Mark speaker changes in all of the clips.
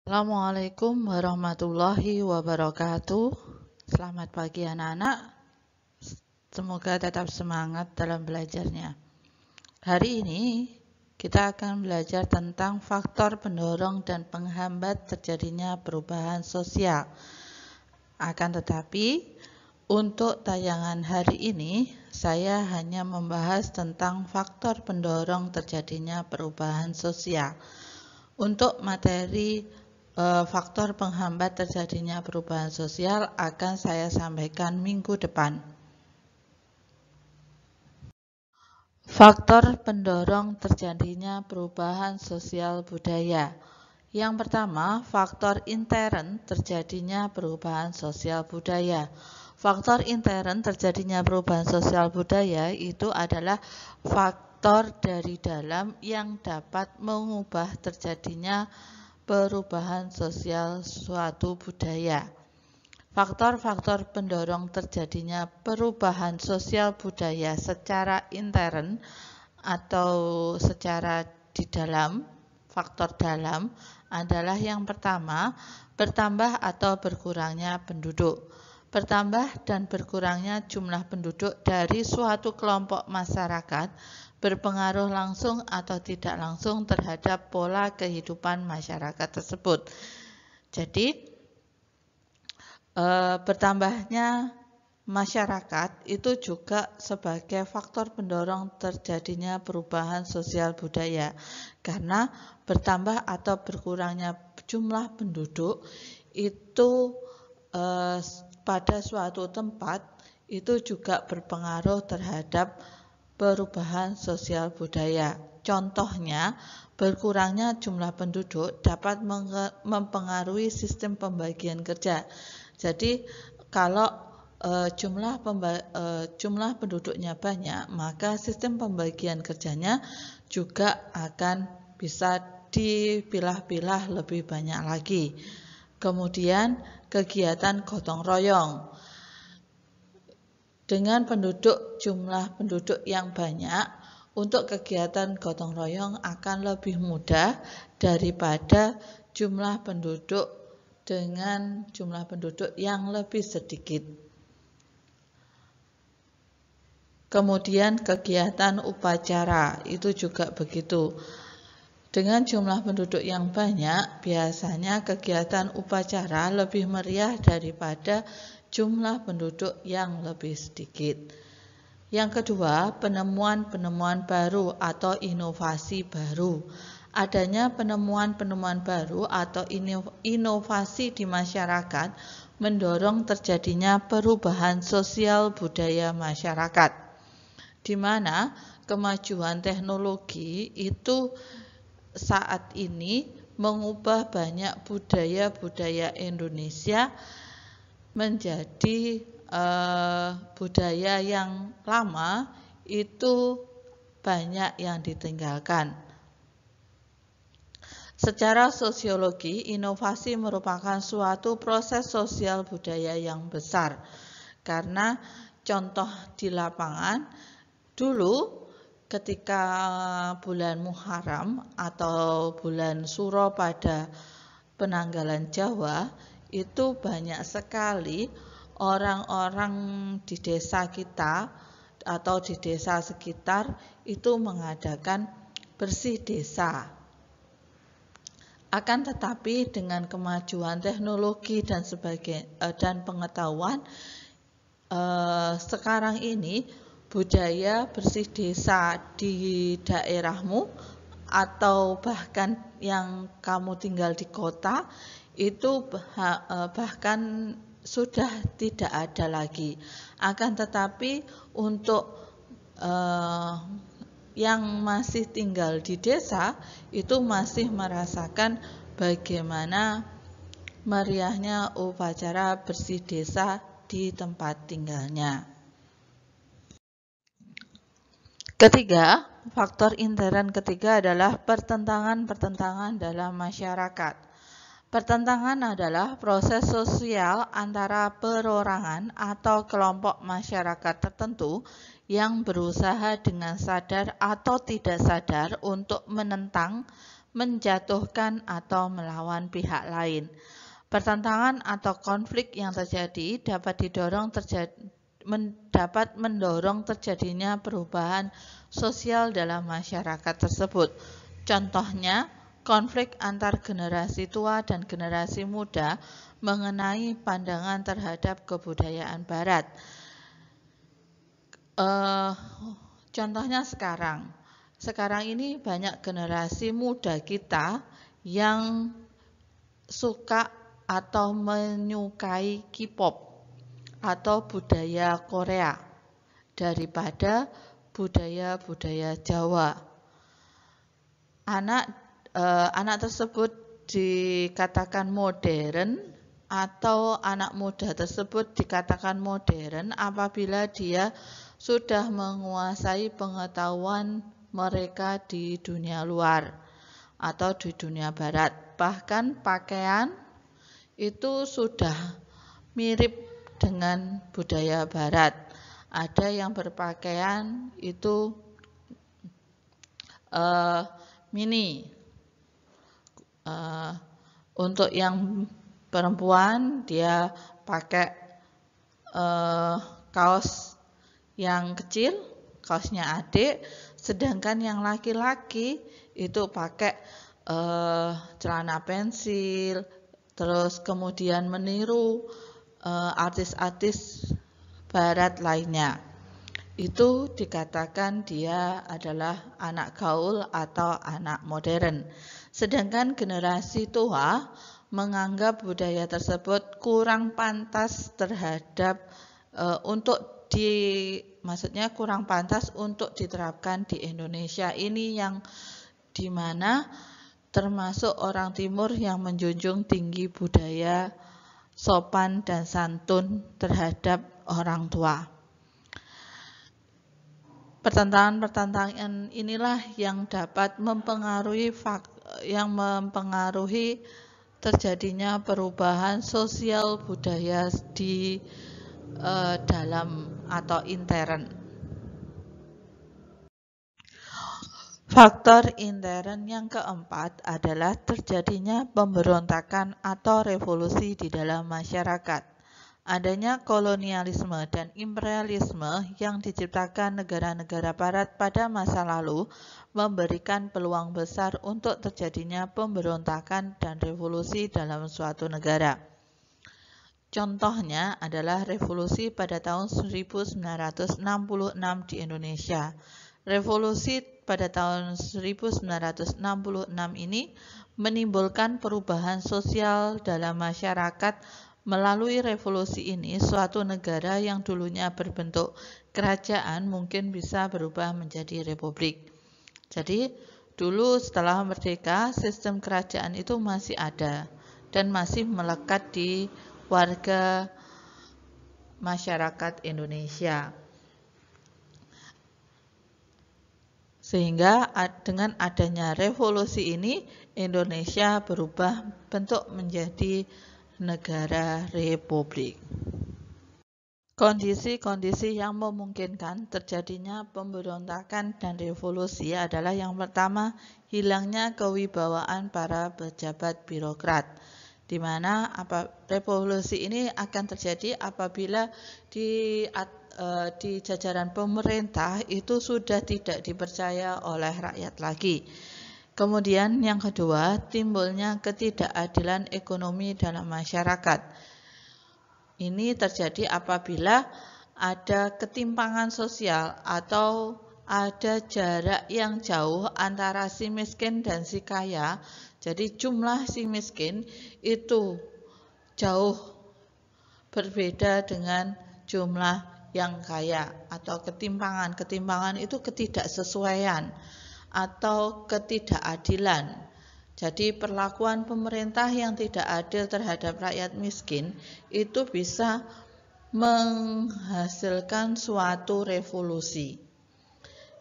Speaker 1: Assalamualaikum warahmatullahi wabarakatuh. Selamat pagi anak-anak. Semoga tetap semangat dalam belajarnya. Hari ini kita akan belajar tentang faktor pendorong dan penghambat terjadinya perubahan sosial. Akan tetapi, untuk tayangan hari ini, saya hanya membahas tentang faktor pendorong terjadinya perubahan sosial. Untuk materi faktor penghambat terjadinya perubahan sosial akan saya sampaikan minggu depan. Faktor pendorong terjadinya perubahan sosial budaya. Yang pertama, faktor intern terjadinya perubahan sosial budaya. Faktor intern terjadinya perubahan sosial budaya itu adalah faktor dari dalam yang dapat mengubah terjadinya perubahan sosial suatu budaya. Faktor-faktor pendorong terjadinya perubahan sosial budaya secara intern atau secara di dalam, faktor dalam adalah yang pertama, bertambah atau berkurangnya penduduk. Bertambah dan berkurangnya jumlah penduduk dari suatu kelompok masyarakat berpengaruh langsung atau tidak langsung terhadap pola kehidupan masyarakat tersebut. Jadi, bertambahnya masyarakat itu juga sebagai faktor pendorong terjadinya perubahan sosial budaya. Karena bertambah atau berkurangnya jumlah penduduk itu pada suatu tempat itu juga berpengaruh terhadap perubahan sosial budaya. Contohnya, berkurangnya jumlah penduduk dapat mempengaruhi sistem pembagian kerja. Jadi, kalau jumlah penduduknya banyak, maka sistem pembagian kerjanya juga akan bisa dipilah-pilah lebih banyak lagi. Kemudian, kegiatan gotong royong. Dengan jumlah penduduk yang banyak, untuk kegiatan gotong royong akan lebih mudah daripada jumlah penduduk dengan jumlah penduduk yang lebih sedikit. Kemudian kegiatan upacara, itu juga begitu. Dengan jumlah penduduk yang banyak, biasanya kegiatan upacara lebih meriah daripada jumlah penduduk yang lebih sedikit. Yang kedua, penemuan-penemuan baru atau inovasi baru. Adanya penemuan-penemuan baru atau inovasi di masyarakat mendorong terjadinya perubahan sosial budaya masyarakat, di mana kemajuan teknologi itu saat ini mengubah banyak budaya-budaya Indonesia menjadi budaya yang lama itu banyak yang ditinggalkan. Secara sosiologi, inovasi merupakan suatu proses sosial budaya yang besar. Karena contoh di lapangan, dulu ketika bulan Muharram atau bulan Suro pada penanggalan Jawa, itu banyak sekali orang-orang di desa kita atau di desa sekitar itu mengadakan bersih desa. Akan tetapi dengan kemajuan teknologi dan pengetahuan, sekarang ini budaya bersih desa di daerahmu atau bahkan yang kamu tinggal di kota itu bahkan sudah tidak ada lagi. Akan tetapi untuk yang masih tinggal di desa itu masih merasakan bagaimana meriahnya upacara bersih desa di tempat tinggalnya. Ketiga, faktor intern ketiga adalah pertentangan-pertentangan dalam masyarakat. Pertentangan adalah proses sosial antara perorangan atau kelompok masyarakat tertentu yang berusaha dengan sadar atau tidak sadar untuk menentang, menjatuhkan atau melawan pihak lain. Pertentangan atau konflik yang terjadi dapat mendorong terjadinya perubahan sosial dalam masyarakat tersebut. Contohnya, konflik antar generasi tua dan generasi muda mengenai pandangan terhadap kebudayaan Barat. Contohnya sekarang ini banyak generasi muda kita yang suka atau menyukai K-pop atau budaya Korea daripada budaya-budaya Jawa. Anak tersebut dikatakan modern atau anak muda tersebut dikatakan modern apabila dia sudah menguasai pengetahuan mereka di dunia luar atau di dunia barat. Bahkan pakaian itu sudah mirip dengan budaya barat. Ada yang berpakaian itu mini. Untuk yang perempuan dia pakai kaos yang kecil, kaosnya adik, sedangkan yang laki-laki itu pakai celana pensil, terus kemudian meniru artis-artis barat lainnya. Itu dikatakan dia adalah anak gaul atau anak modern. Sedangkan generasi tua menganggap budaya tersebut kurang pantas terhadap kurang pantas untuk diterapkan di Indonesia ini, yang dimana termasuk orang Timur yang menjunjung tinggi budaya sopan dan santun terhadap orang tua. Pertentangan inilah yang dapat mempengaruhi terjadinya perubahan sosial budaya di dalam atau intern. Faktor intern yang keempat adalah terjadinya pemberontakan atau revolusi di dalam masyarakat. Adanya kolonialisme dan imperialisme yang diciptakan negara-negara barat pada masa lalu memberikan peluang besar untuk terjadinya pemberontakan dan revolusi dalam suatu negara. Contohnya adalah revolusi pada tahun 1946 di Indonesia. Revolusi pada tahun 1966 ini menimbulkan perubahan sosial dalam masyarakat. Melalui revolusi ini, suatu negara yang dulunya berbentuk kerajaan mungkin bisa berubah menjadi republik. Jadi, dulu setelah merdeka, sistem kerajaan itu masih ada dan masih melekat di warga masyarakat Indonesia. Sehingga dengan adanya revolusi ini, Indonesia berubah bentuk menjadi negara republik. Kondisi-kondisi yang memungkinkan terjadinya pemberontakan dan revolusi adalah yang pertama, hilangnya kewibawaan para pejabat birokrat, di mana revolusi ini akan terjadi apabila di jajaran pemerintah itu sudah tidak dipercaya oleh rakyat lagi. Kemudian yang kedua, timbulnya ketidakadilan ekonomi dalam masyarakat. Ini terjadi apabila ada ketimpangan sosial atau ada jarak yang jauh antara si miskin dan si kaya. Jadi jumlah si miskin itu jauh berbeda dengan jumlah yang kaya, atau ketimpangan. Ketimpangan itu ketidaksesuaian atau ketidakadilan. Jadi perlakuan pemerintah yang tidak adil terhadap rakyat miskin itu bisa menghasilkan suatu revolusi.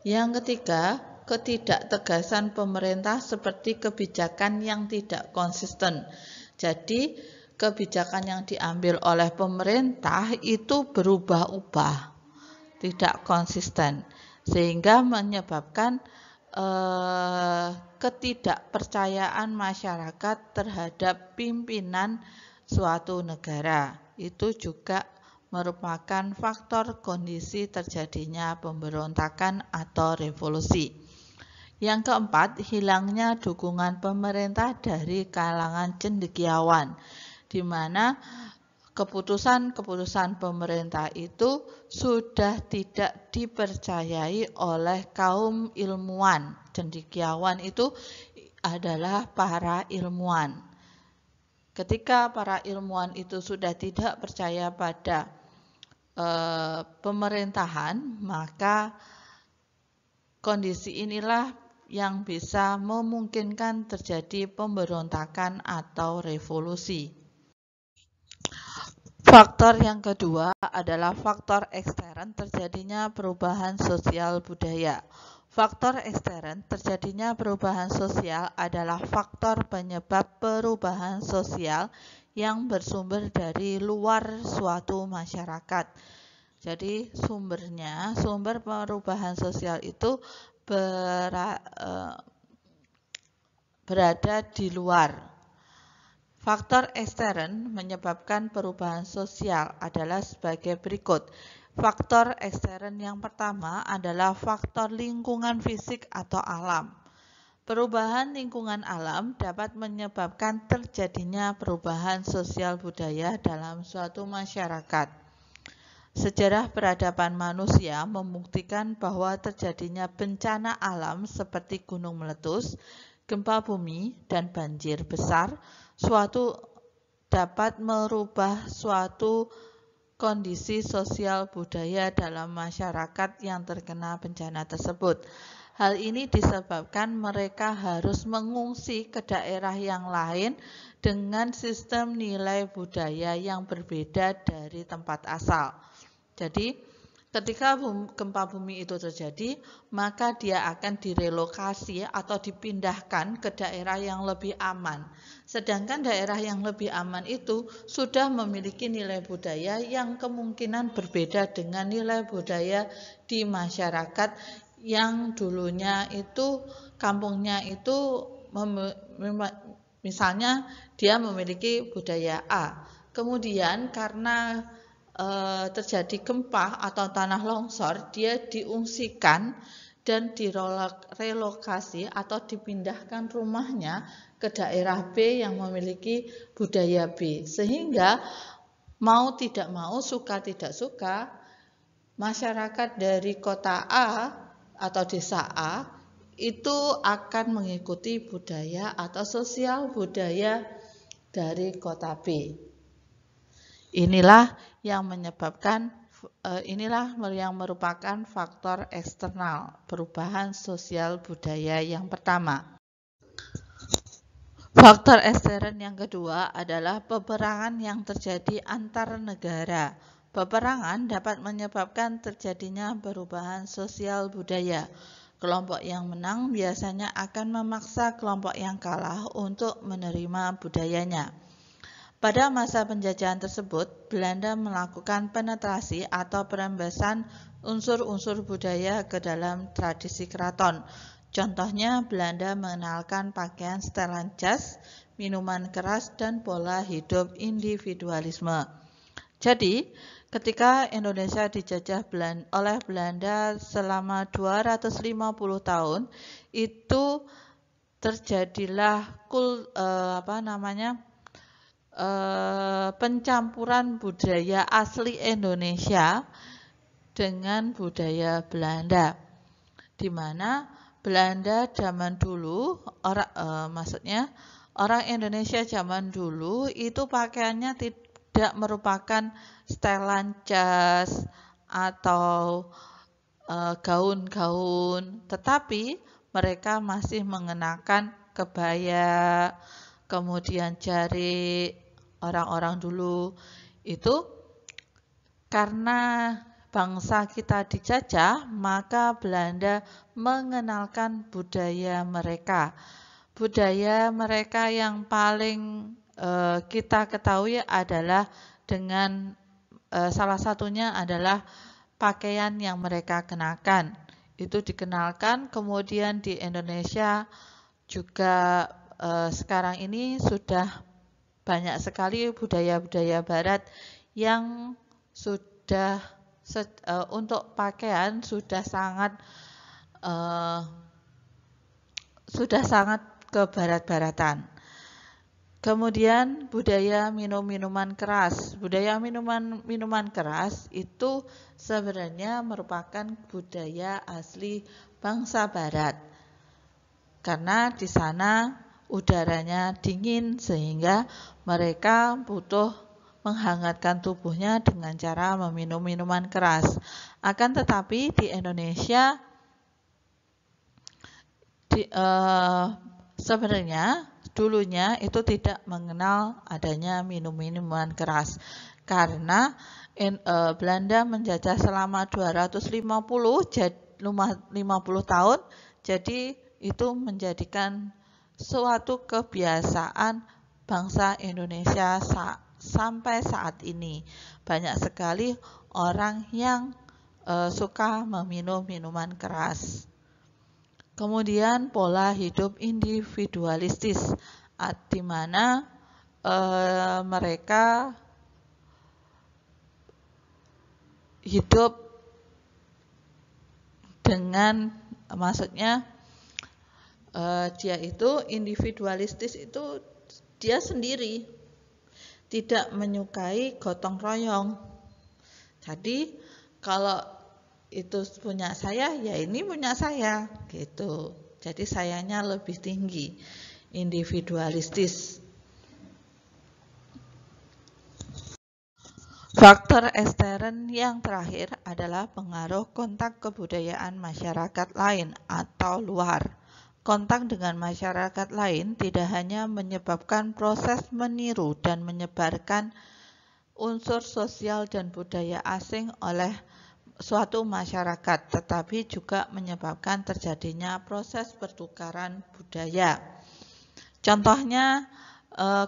Speaker 1: Yang ketiga, ketidaktegasan pemerintah seperti kebijakan yang tidak konsisten. Jadi kebijakan yang diambil oleh pemerintah itu berubah-ubah, tidak konsisten, sehingga menyebabkan ketidakpercayaan masyarakat terhadap pimpinan suatu negara. Itu juga merupakan faktor kondisi terjadinya pemberontakan atau revolusi. Yang keempat, hilangnya dukungan pemerintah dari kalangan cendekiawan, di mana keputusan-keputusan pemerintah itu sudah tidak dipercayai oleh kaum ilmuwan. Cendekiawan itu adalah para ilmuwan. Ketika para ilmuwan itu sudah tidak percaya pada pemerintahan, maka kondisi inilah yang bisa memungkinkan terjadi pemberontakan atau revolusi. Faktor yang kedua adalah faktor ekstern terjadinya perubahan sosial budaya. Faktor ekstern terjadinya perubahan sosial adalah faktor penyebab perubahan sosial yang bersumber dari luar suatu masyarakat. Jadi sumber perubahan sosial itu berada di luar. Faktor ekstern menyebabkan perubahan sosial adalah sebagai berikut. Faktor ekstern yang pertama adalah faktor lingkungan fisik atau alam. Perubahan lingkungan alam dapat menyebabkan terjadinya perubahan sosial budaya dalam suatu masyarakat. Sejarah peradaban manusia membuktikan bahwa terjadinya bencana alam seperti gunung meletus, gempa bumi, dan banjir besar dapat merubah suatu kondisi sosial budaya dalam masyarakat yang terkena bencana tersebut. Hal ini disebabkan mereka harus mengungsi ke daerah yang lain dengan sistem nilai budaya yang berbeda dari tempat asal. Jadi, ketika gempa bumi itu terjadi, maka dia akan direlokasi atau dipindahkan ke daerah yang lebih aman. Sedangkan daerah yang lebih aman itu sudah memiliki nilai budaya yang kemungkinan berbeda dengan nilai budaya di masyarakat yang dulunya itu kampungnya itu misalnya dia memiliki budaya A. Kemudian karena terjadi gempa atau tanah longsor, dia diungsikan dan direlokasi atau dipindahkan rumahnya ke daerah B yang memiliki budaya B. Sehingga mau tidak mau, suka tidak suka, masyarakat dari kota A atau desa A itu akan mengikuti budaya atau sosial budaya dari kota B. Inilah yang merupakan faktor eksternal perubahan sosial budaya yang pertama. Faktor ekstern yang kedua adalah peperangan yang terjadi antar negara. Peperangan dapat menyebabkan terjadinya perubahan sosial budaya. Kelompok yang menang biasanya akan memaksa kelompok yang kalah untuk menerima budayanya. Pada masa penjajahan tersebut, Belanda melakukan penetrasi atau perembesan unsur-unsur budaya ke dalam tradisi keraton. Contohnya, Belanda mengenalkan pakaian setelan jas, minuman keras, dan pola hidup individualisme. Jadi, ketika Indonesia dijajah oleh Belanda selama 250 tahun, itu terjadilah pencampuran budaya asli Indonesia dengan budaya Belanda, di mana Belanda zaman dulu, orang Indonesia zaman dulu itu pakaiannya tidak merupakan setelan jas atau gaun-gaun, tetapi mereka masih mengenakan kebaya, kemudian jarik. Orang-orang dulu itu karena bangsa kita dijajah, maka Belanda mengenalkan budaya mereka. Budaya mereka yang paling kita ketahui adalah dengan salah satunya adalah pakaian yang mereka kenakan. itu dikenalkan. Kemudian di Indonesia juga sekarang ini sudah banyak sekali budaya-budaya barat yang sudah untuk pakaian sudah sangat kebarat-baratan. Kemudian budaya minum-minuman keras. Budaya minuman keras itu sebenarnya merupakan budaya asli bangsa barat. Karena di sana udaranya dingin sehingga mereka butuh menghangatkan tubuhnya dengan cara meminum minuman keras. Akan tetapi di Indonesia sebenarnya dulunya itu tidak mengenal adanya minum-minuman keras karena Belanda menjajah selama 50 tahun, jadi itu menjadikan suatu kebiasaan bangsa Indonesia sampai saat ini. Banyak sekali orang yang suka meminum minuman keras. Kemudian pola hidup individualistis, di mana mereka hidup dengan, maksudnya dia itu individualistis itu dia sendiri, tidak menyukai gotong royong. Jadi kalau itu punya saya, ya ini punya saya, gitu. Jadi sayanya lebih tinggi, individualistis. Faktor ekstern yang terakhir adalah pengaruh kontak kebudayaan masyarakat lain atau luar. Kontak dengan masyarakat lain tidak hanya menyebabkan proses meniru dan menyebarkan unsur sosial dan budaya asing oleh suatu masyarakat, tetapi juga menyebabkan terjadinya proses pertukaran budaya. Contohnya,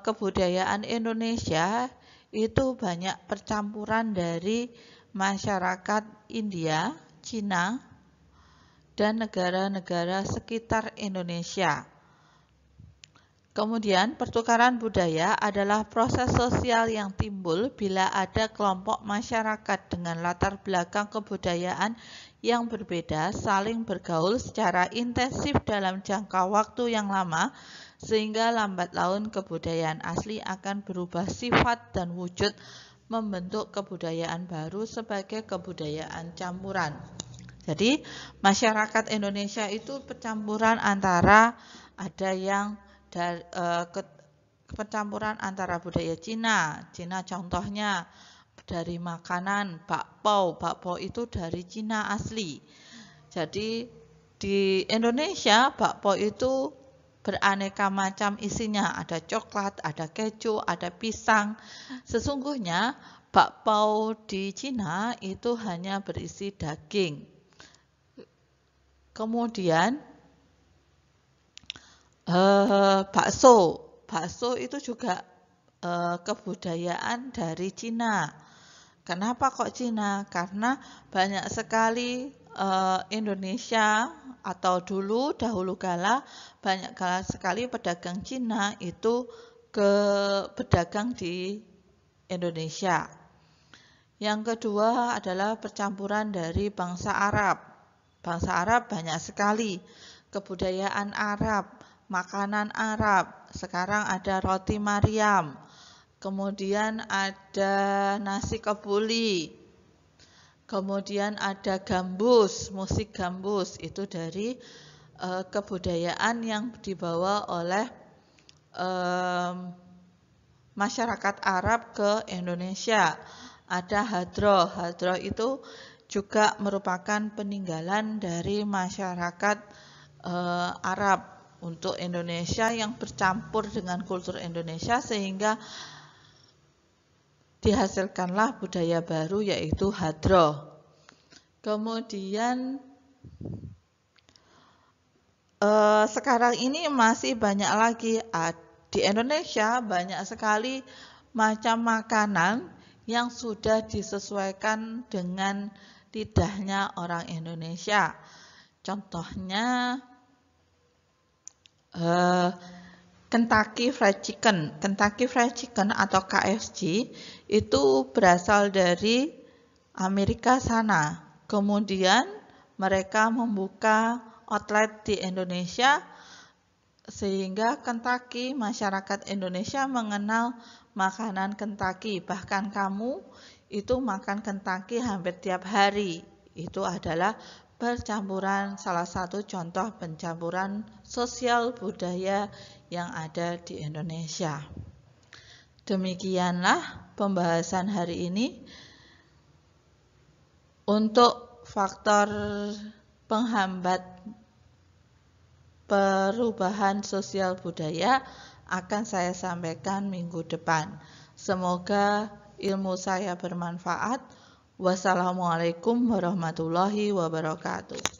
Speaker 1: kebudayaan Indonesia itu banyak percampuran dari masyarakat India, Cina, dan negara-negara sekitar Indonesia. Kemudian, pertukaran budaya adalah proses sosial yang timbul bila ada kelompok masyarakat dengan latar belakang kebudayaan yang berbeda saling bergaul secara intensif dalam jangka waktu yang lama, sehingga lambat laun kebudayaan asli akan berubah sifat dan wujud membentuk kebudayaan baru sebagai kebudayaan campuran. Jadi, masyarakat Indonesia itu percampuran antara ada yang percampuran antara budaya Cina contohnya dari makanan bakpao itu dari Cina asli. Jadi di Indonesia bakpao itu beraneka macam isinya, ada coklat, ada keju, ada pisang. Sesungguhnya bakpao di Cina itu hanya berisi daging. Kemudian bakso itu juga kebudayaan dari Cina. Kenapa kok Cina? Karena banyak sekali Indonesia atau dahulu kala banyak sekali pedagang Cina itu berdagang di Indonesia. Yang kedua adalah percampuran dari bangsa Arab. Bangsa Arab banyak sekali kebudayaan Arab, makanan Arab. Sekarang ada roti Maryam, kemudian ada nasi kebuli, kemudian ada gambus, musik gambus. Itu dari kebudayaan yang dibawa oleh masyarakat Arab ke Indonesia. Ada hadroh. Hadroh itu juga merupakan peninggalan dari masyarakat Arab untuk Indonesia yang bercampur dengan kultur Indonesia sehingga dihasilkanlah budaya baru yaitu hadroh. Kemudian sekarang ini masih banyak lagi di Indonesia banyak sekali macam makanan yang sudah disesuaikan dengan lidahnya orang Indonesia. Contohnya Kentucky Fried Chicken. Kentucky Fried Chicken atau KFC itu berasal dari Amerika sana. Kemudian mereka membuka outlet di Indonesia sehingga Kentucky, masyarakat Indonesia mengenal makanan Kentucky. Bahkan kamu itu makan Kentucky hampir tiap hari. Itu adalah percampuran, salah satu contoh pencampuran sosial budaya yang ada di Indonesia. Demikianlah pembahasan hari ini. Untuk faktor penghambat perubahan sosial budaya akan saya sampaikan minggu depan. Semoga ilmu saya bermanfaat. Wassalamualaikum warahmatullahi wabarakatuh.